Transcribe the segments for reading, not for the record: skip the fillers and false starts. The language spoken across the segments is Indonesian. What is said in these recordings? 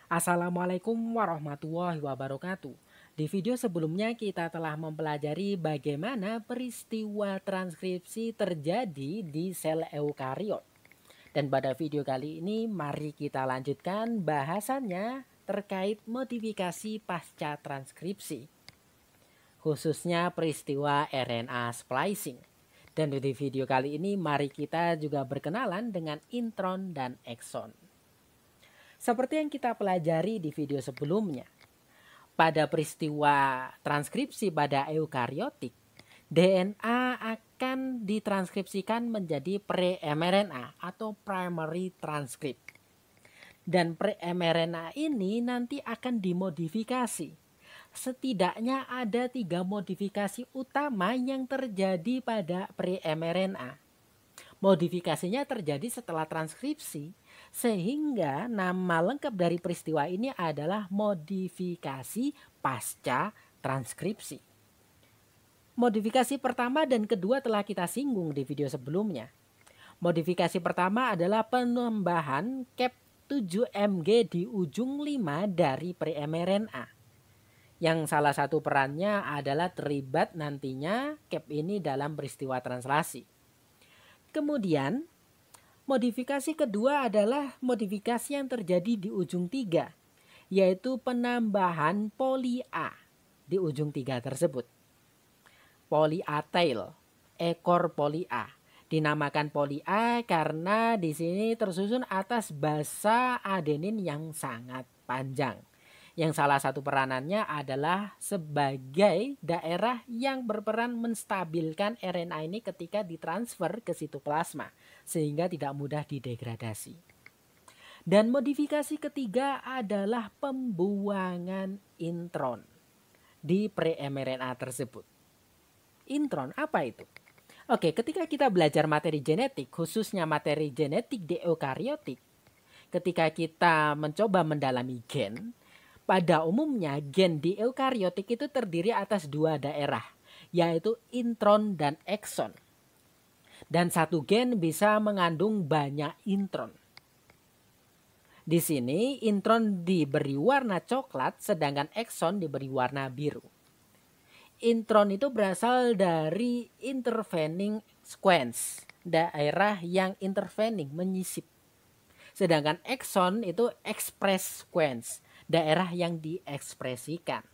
Assalamualaikum warahmatullahi wabarakatuh. Di video sebelumnya kita telah mempelajari bagaimana peristiwa transkripsi terjadi di sel eukariot. Dan pada video kali ini mari kita lanjutkan bahasannya terkait modifikasi pasca transkripsi. Khususnya peristiwa RNA splicing. Dan di video kali ini mari kita juga berkenalan dengan intron dan ekson. Seperti yang kita pelajari di video sebelumnya, pada peristiwa transkripsi pada eukariotik, DNA akan ditranskripsikan menjadi pre-mRNA atau primary transcript. Dan pre-mRNA ini nanti akan dimodifikasi. Setidaknya ada 3 modifikasi utama yang terjadi pada pre-mRNA. Modifikasinya terjadi setelah transkripsi, sehingga nama lengkap dari peristiwa ini adalah modifikasi pasca transkripsi. Modifikasi pertama dan kedua telah kita singgung di video sebelumnya. Modifikasi pertama adalah penambahan cap 7mg di ujung 5 dari pre-mRNA. Yang salah satu perannya adalah terlibat nantinya cap ini dalam peristiwa translasi. Kemudian modifikasi kedua adalah modifikasi yang terjadi di ujung 3, yaitu penambahan poli A di ujung 3 tersebut. Poli A tail, ekor poli A. Dinamakan poli A karena di sini tersusun atas basa adenin yang sangat panjang. Yang salah satu peranannya adalah sebagai daerah yang berperan menstabilkan RNA ini ketika ditransfer ke sitoplasma sehingga tidak mudah didegradasi. Dan modifikasi ketiga adalah pembuangan intron di pre-mRNA tersebut. Intron apa itu? Oke, ketika kita belajar materi genetik, khususnya materi genetik di eukariotik, ketika kita mencoba mendalami gen, pada umumnya gen di eukariotik itu terdiri atas 2 daerah, yaitu intron dan ekson. Dan satu gen bisa mengandung banyak intron. Di sini intron diberi warna coklat sedangkan ekson diberi warna biru. Intron itu berasal dari intervening sequence, daerah yang intervening menyisip. Sedangkan ekson itu express sequence, daerah yang diekspresikan.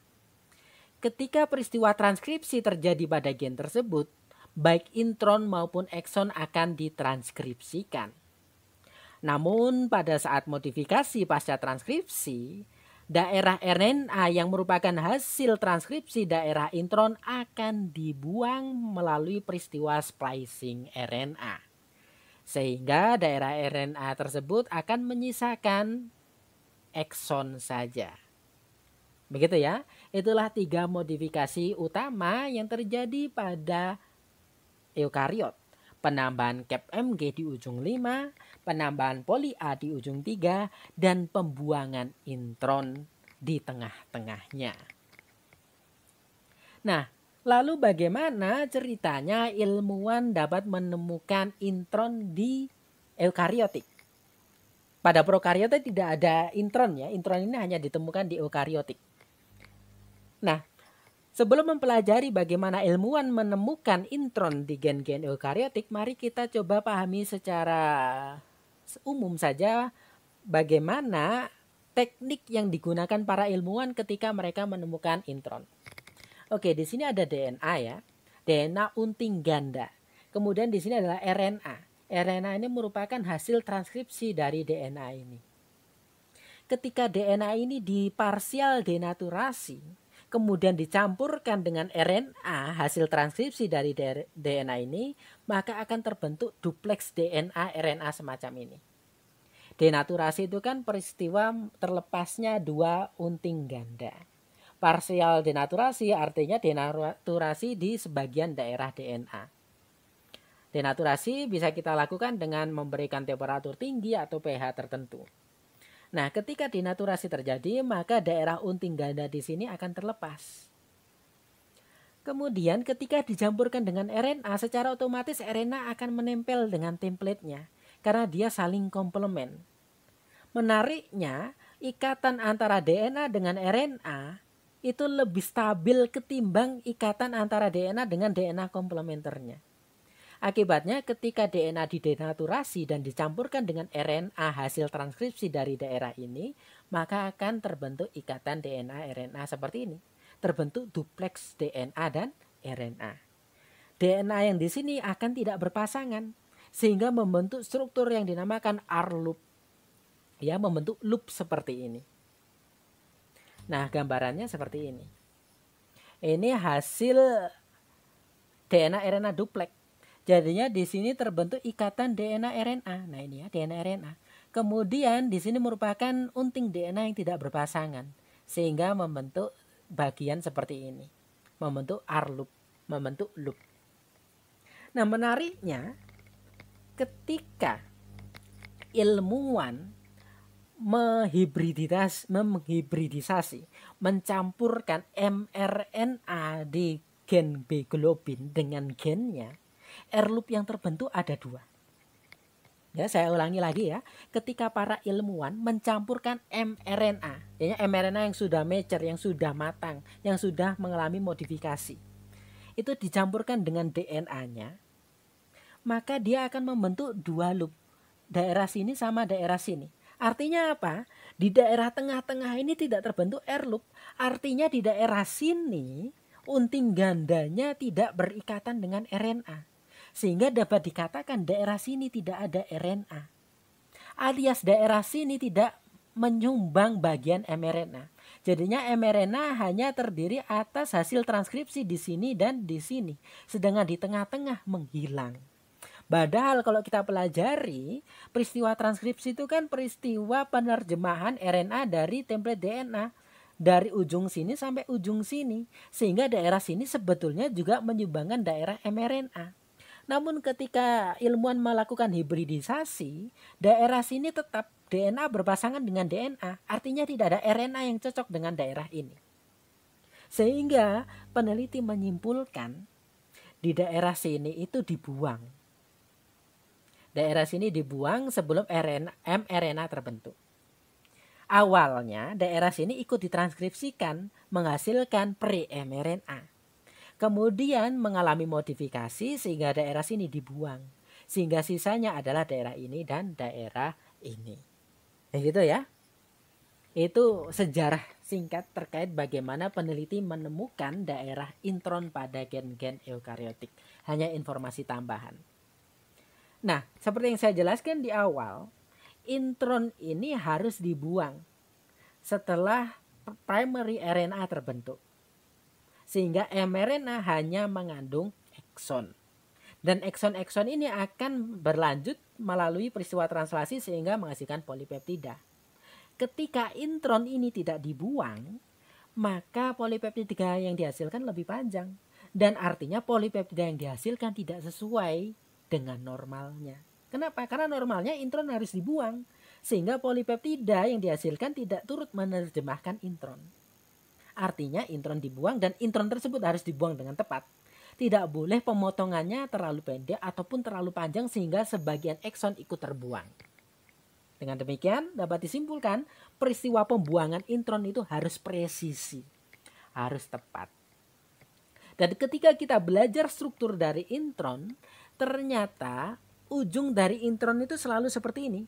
Ketika peristiwa transkripsi terjadi pada gen tersebut, baik intron maupun ekson akan ditranskripsikan. Namun pada saat modifikasi pasca transkripsi, daerah RNA yang merupakan hasil transkripsi daerah intron akan dibuang melalui peristiwa splicing RNA. Sehingga daerah RNA tersebut akan menyisakan ekson saja. Begitu ya. Itulah 3 modifikasi utama yang terjadi pada eukariot. Penambahan cap Mg di ujung 5, penambahan poli A di ujung 3, dan pembuangan intron di tengah-tengahnya. Nah, lalu bagaimana ceritanya ilmuwan dapat menemukan intron di eukariotik? Pada prokaryotik tidak ada intron ya. Intron ini hanya ditemukan di eukariotik. Nah, sebelum mempelajari bagaimana ilmuwan menemukan intron di gen-gen eukariotik, mari kita coba pahami secara umum saja bagaimana teknik yang digunakan para ilmuwan ketika mereka menemukan intron. Oke, di sini ada DNA ya. DNA unting ganda. Kemudian di sini adalah RNA. RNA ini merupakan hasil transkripsi dari DNA ini. Ketika DNA ini diparsial denaturasi, kemudian dicampurkan dengan RNA hasil transkripsi dari DNA ini, maka akan terbentuk duplex DNA RNA semacam ini. Denaturasi itu kan peristiwa terlepasnya 2 unting ganda. Parsial denaturasi artinya denaturasi di sebagian daerah DNA. Denaturasi bisa kita lakukan dengan memberikan temperatur tinggi atau pH tertentu. Nah, ketika denaturasi terjadi, maka daerah unting ganda di sini akan terlepas. Kemudian ketika dicampurkan dengan RNA, secara otomatis RNA akan menempel dengan template-nya karena dia saling komplement. Menariknya, ikatan antara DNA dengan RNA itu lebih stabil ketimbang ikatan antara DNA dengan DNA komplementernya. Akibatnya ketika DNA didenaturasi dan dicampurkan dengan RNA hasil transkripsi dari daerah ini, maka akan terbentuk ikatan DNA-RNA seperti ini. Terbentuk dupleks DNA dan RNA. DNA yang di sini akan tidak berpasangan, sehingga membentuk struktur yang dinamakan R loop. Ya, membentuk loop seperti ini. Nah, gambarannya seperti ini. Ini hasil DNA-RNA dupleks. Jadinya di sini terbentuk ikatan DNA-RNA. Nah ini ya DNA-RNA. Kemudian di sini merupakan unting DNA yang tidak berpasangan. Sehingga membentuk bagian seperti ini. Membentuk R loop. Membentuk loop. Nah menariknya ketika ilmuwan menghibridisasi, mencampurkan mRNA di gen B globin dengan gennya, R loop yang terbentuk ada dua. Ya, saya ulangi lagi ya. Ketika para ilmuwan mencampurkan mRNA, ya, mRNA yang sudah mature, yang sudah matang, yang sudah mengalami modifikasi, itu dicampurkan dengan DNA-nya, maka dia akan membentuk dua loop. Daerah sini sama daerah sini. Artinya apa? Di daerah tengah-tengah ini tidak terbentuk R loop. Artinya di daerah sini unting gandanya tidak berikatan dengan RNA. Sehingga dapat dikatakan daerah sini tidak ada RNA. Alias daerah sini tidak menyumbang bagian mRNA. Jadinya mRNA hanya terdiri atas hasil transkripsi di sini dan di sini. Sedangkan di tengah-tengah menghilang. Padahal kalau kita pelajari, peristiwa transkripsi itu kan peristiwa penerjemahan RNA dari template DNA. Dari ujung sini sampai ujung sini. Sehingga daerah sini sebetulnya juga menyumbangkan daerah mRNA. Namun ketika ilmuwan melakukan hibridisasi, daerah sini tetap DNA berpasangan dengan DNA. Artinya tidak ada RNA yang cocok dengan daerah ini. Sehingga peneliti menyimpulkan di daerah sini itu dibuang. Daerah sini dibuang sebelum mRNA terbentuk. Awalnya daerah sini ikut ditranskripsikan menghasilkan pre-mRNA. Kemudian mengalami modifikasi sehingga daerah sini dibuang. Sehingga sisanya adalah daerah ini dan daerah ini. Begitu ya. Itu sejarah singkat terkait bagaimana peneliti menemukan daerah intron pada gen-gen eukariotik. Hanya informasi tambahan. Nah, seperti yang saya jelaskan di awal, intron ini harus dibuang setelah primary RNA terbentuk. Sehingga mRNA hanya mengandung ekson. Dan ekson-ekson ini akan berlanjut melalui peristiwa translasi sehingga menghasilkan polipeptida. Ketika intron ini tidak dibuang, maka polipeptida yang dihasilkan lebih panjang. Dan artinya polipeptida yang dihasilkan tidak sesuai dengan normalnya. Kenapa? Karena normalnya intron harus dibuang. Sehingga polipeptida yang dihasilkan tidak turut menerjemahkan intron. Artinya intron dibuang dan intron tersebut harus dibuang dengan tepat. Tidak boleh pemotongannya terlalu pendek ataupun terlalu panjang sehingga sebagian ekson ikut terbuang. Dengan demikian dapat disimpulkan peristiwa pembuangan intron itu harus presisi. Harus tepat. Dan ketika kita belajar struktur dari intron, ternyata ujung dari intron itu selalu seperti ini.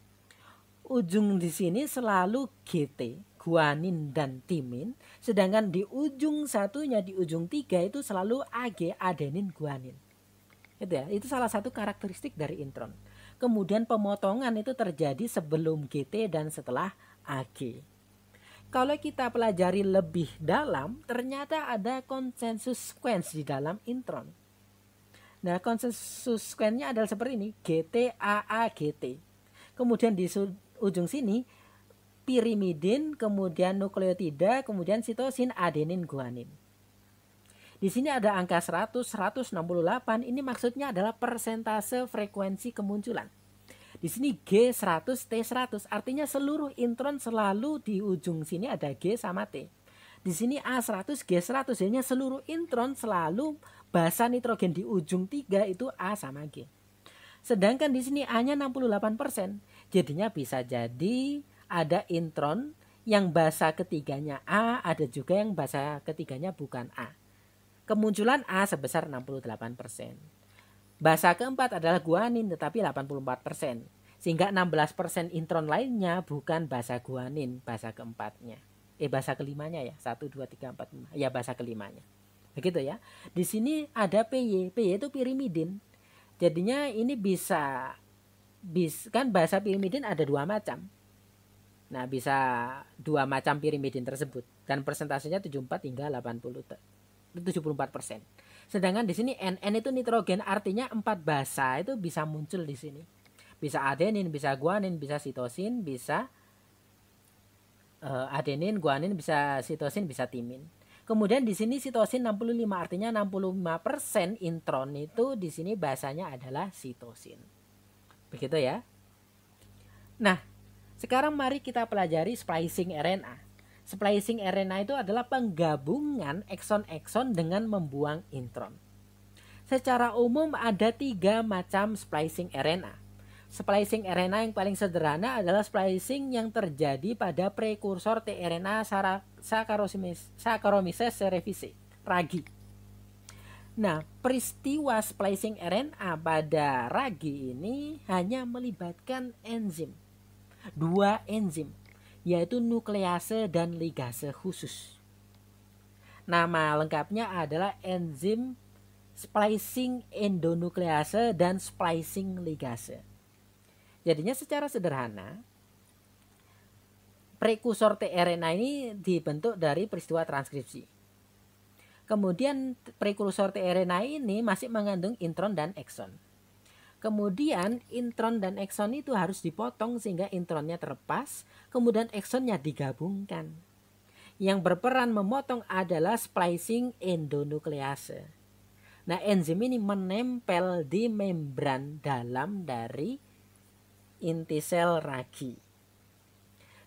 Ujung di sini selalu GT. Guanin dan timin, sedangkan di ujung satunya, di ujung 3 itu selalu AG, adenin guanin. Itu ya, itu salah satu karakteristik dari intron. Kemudian pemotongan itu terjadi sebelum GT dan setelah AG. Kalau kita pelajari lebih dalam, ternyata ada konsensus sequence di dalam intron. Nah, konsensus sequence-nya adalah seperti ini, GT, AA, GT. Kemudian di ujung sini pirimidin, kemudian nukleotida, kemudian sitosin, adenin, guanin. Di sini ada angka 100, 168. Ini maksudnya adalah persentase frekuensi kemunculan. Di sini G100, T100. Artinya seluruh intron selalu di ujung sini ada G sama T. Di sini A100, G100. Jadinya seluruh intron selalu basa nitrogen di ujung 3 itu A sama G. Sedangkan di sini A-nya 68%. Jadinya bisa jadi ada intron yang basa ketiganya A, ada juga yang basa ketiganya bukan A. Kemunculan A sebesar 68%. Basa keempat adalah guanin tetapi 84%. Sehingga 16% intron lainnya bukan basa guanin, basa keempatnya. Basa kelimanya ya. 1, 2, 3, 4, 5. Ya basa kelimanya. Begitu ya. Di sini ada PY. PY itu pirimidin. Jadinya ini kan bahasa pirimidin ada 2 macam. Nah, bisa 2 macam pirimidin tersebut dan persentasenya 74 hingga 74%. Sedangkan di sini NN itu nitrogen, artinya 4 basa itu bisa muncul di sini. Bisa adenin, bisa guanin, bisa sitosin, bisa adenin, guanin, bisa sitosin, bisa timin. Kemudian di sini sitosin 65, artinya 65% intron itu di sini bahasanya adalah sitosin. Begitu ya. Nah, sekarang mari kita pelajari splicing RNA. Splicing RNA itu adalah penggabungan ekson-ekson dengan membuang intron. Secara umum ada 3 macam splicing RNA. Splicing RNA yang paling sederhana adalah splicing yang terjadi pada prekursor tRNA Saccharomyces cerevisiae, ragi. Nah, peristiwa splicing RNA pada ragi ini hanya melibatkan enzim. 2 enzim, yaitu nuklease dan ligase khusus. Nama lengkapnya adalah enzim splicing endonuklease dan splicing ligase. Jadinya secara sederhana, prekursor tRNA ini dibentuk dari peristiwa transkripsi. Kemudian prekursor tRNA ini masih mengandung intron dan ekson. Kemudian intron dan ekson itu harus dipotong sehingga intronnya terlepas, kemudian eksonnya digabungkan. Yang berperan memotong adalah splicing endonuklease. Nah, enzim ini menempel di membran dalam dari inti sel ragi.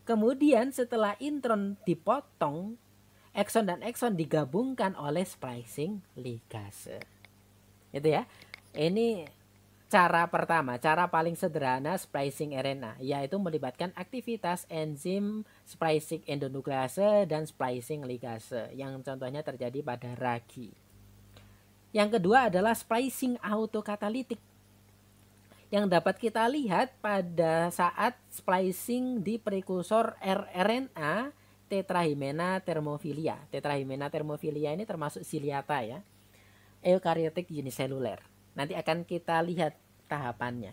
Kemudian setelah intron dipotong, ekson dan ekson digabungkan oleh splicing ligase. Itu ya. Ini cara pertama, cara paling sederhana splicing RNA, yaitu melibatkan aktivitas enzim splicing endonuklease dan splicing ligase yang contohnya terjadi pada ragi. Yang kedua adalah splicing autokatalitik yang dapat kita lihat pada saat splicing di prekursor rRNA tetrahimena thermophilia. Tetrahimena thermophilia ini termasuk ciliata ya, eukaryotik uniseluler. Nanti akan kita lihat tahapannya.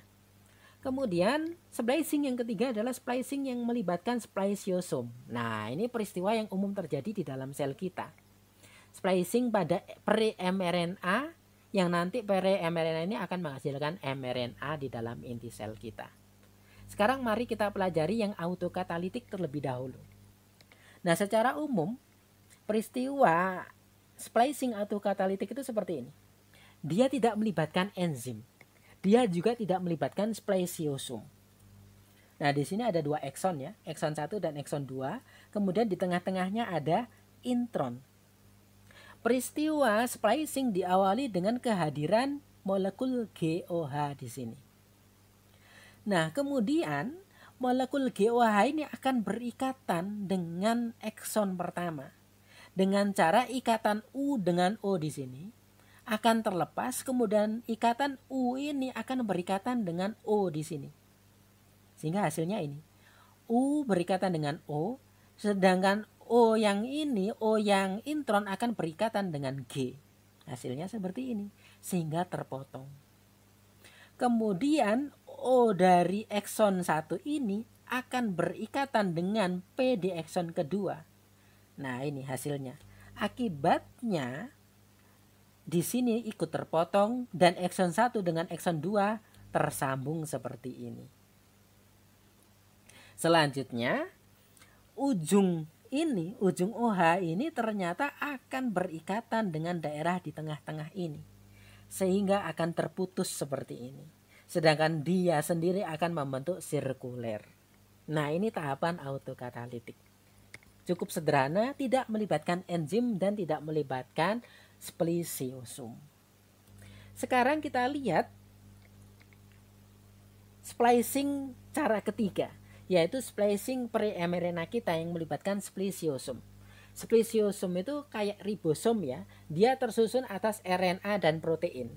Kemudian splicing yang ketiga adalah splicing yang melibatkan spliceosome. Nah, ini peristiwa yang umum terjadi di dalam sel kita. Splicing pada pre-mRNA yang nanti pre-mRNA ini akan menghasilkan mRNA di dalam inti sel kita. Sekarang mari kita pelajari yang autokatalitik terlebih dahulu. Nah, secara umum peristiwa splicing autokatalitik itu seperti ini. Dia tidak melibatkan enzim. Dia juga tidak melibatkan spliceosome. Nah, di sini ada 2 ekson ya, ekson 1 dan ekson 2. Kemudian di tengah-tengahnya ada intron. Peristiwa splicing diawali dengan kehadiran molekul GOH di sini. Nah, kemudian molekul GOH ini akan berikatan dengan ekson pertama. Dengan cara ikatan U dengan O di sini akan terlepas, kemudian ikatan U ini akan berikatan dengan O di sini. Sehingga hasilnya ini. U berikatan dengan O, sedangkan O yang ini, O yang intron akan berikatan dengan G. Hasilnya seperti ini, sehingga terpotong. Kemudian O dari ekson 1 ini akan berikatan dengan P di ekson kedua. Nah, ini hasilnya. Akibatnya di sini ikut terpotong dan ekson 1 dengan ekson 2 tersambung seperti ini. Selanjutnya, ujung OH ini ternyata akan berikatan dengan daerah di tengah-tengah ini, sehingga akan terputus seperti ini. Sedangkan dia sendiri akan membentuk sirkuler. Nah, ini tahapan autokatalitik. Cukup sederhana, tidak melibatkan enzim dan tidak melibatkan spliceosome. Sekarang kita lihat splicing cara ketiga, yaitu splicing pre-mRNA kita yang melibatkan splisiosum. Splisiosum itu kayak ribosom ya, dia tersusun atas RNA dan protein.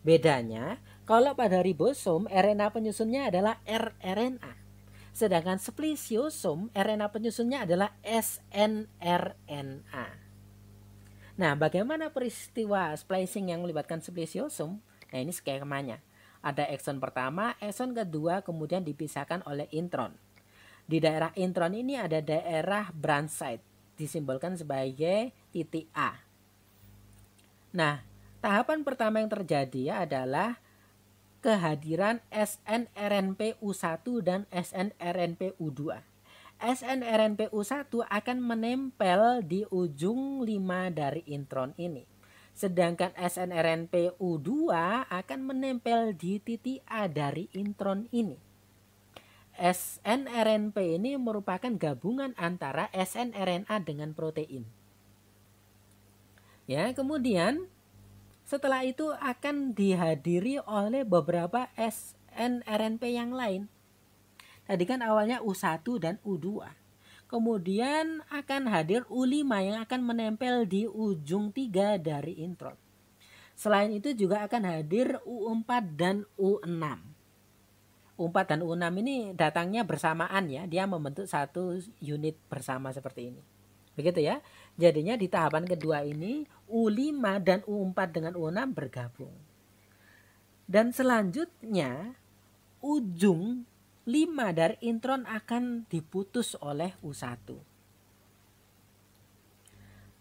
Bedanya, kalau pada ribosom RNA penyusunnya adalah rRNA. Sedangkan splisiosum RNA penyusunnya adalah snRNA. Nah, bagaimana peristiwa splicing yang melibatkan splisiosum? Nah, ini skemanya. Ada ekson pertama, ekson kedua kemudian dipisahkan oleh intron. Di daerah intron ini ada daerah branch site, disimbolkan sebagai titik A. Nah, tahapan pertama yang terjadi adalah kehadiran snRNPu1 dan snRNPu2. snRNPu1 akan menempel di ujung 5 dari intron ini. Sedangkan snRNPu2 akan menempel di titik A dari intron ini. snRNP ini merupakan gabungan antara snRNA dengan protein. Ya, kemudian setelah itu akan dihadiri oleh beberapa snRNP yang lain. Tadi kan awalnya U1 dan U2. Kemudian akan hadir U5 yang akan menempel di ujung 3 dari intron. Selain itu juga akan hadir U4 dan U6. U4 dan U6 ini datangnya bersamaan ya, dia membentuk satu unit bersama seperti ini. Begitu ya. Jadinya di tahapan kedua ini U5 dan U4 dengan U6 bergabung. Dan selanjutnya ujung 5 dari intron akan diputus oleh U1.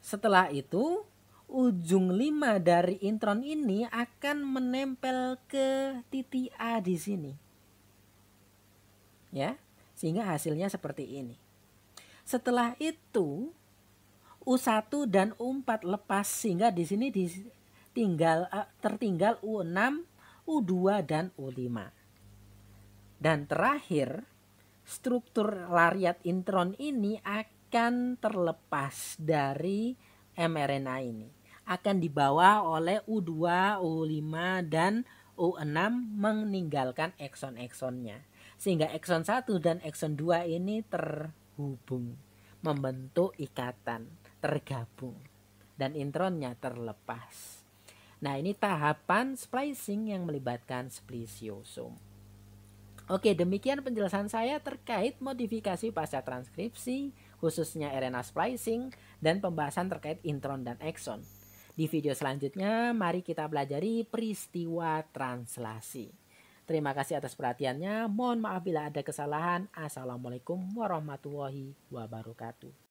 Setelah itu ujung 5 dari intron ini akan menempel ke titik A di sini. Ya, sehingga hasilnya seperti ini. Setelah itu U1 dan U4 lepas sehingga di sini tertinggal U6, U2 dan U5. Dan terakhir, struktur lariat intron ini akan terlepas dari mRNA ini. Akan dibawa oleh U2, U5 dan U6 meninggalkan ekson-eksonnya. Sehingga ekson 1 dan ekson 2 ini terhubung, membentuk ikatan, tergabung, dan intronnya terlepas. Nah, ini tahapan splicing yang melibatkan splisiosum. Oke, demikian penjelasan saya terkait modifikasi pasca transkripsi, khususnya RNA splicing, dan pembahasan terkait intron dan ekson. Di video selanjutnya, mari kita pelajari peristiwa translasi. Terima kasih atas perhatiannya. Mohon maaf bila ada kesalahan. Assalamualaikum warahmatullahi wabarakatuh.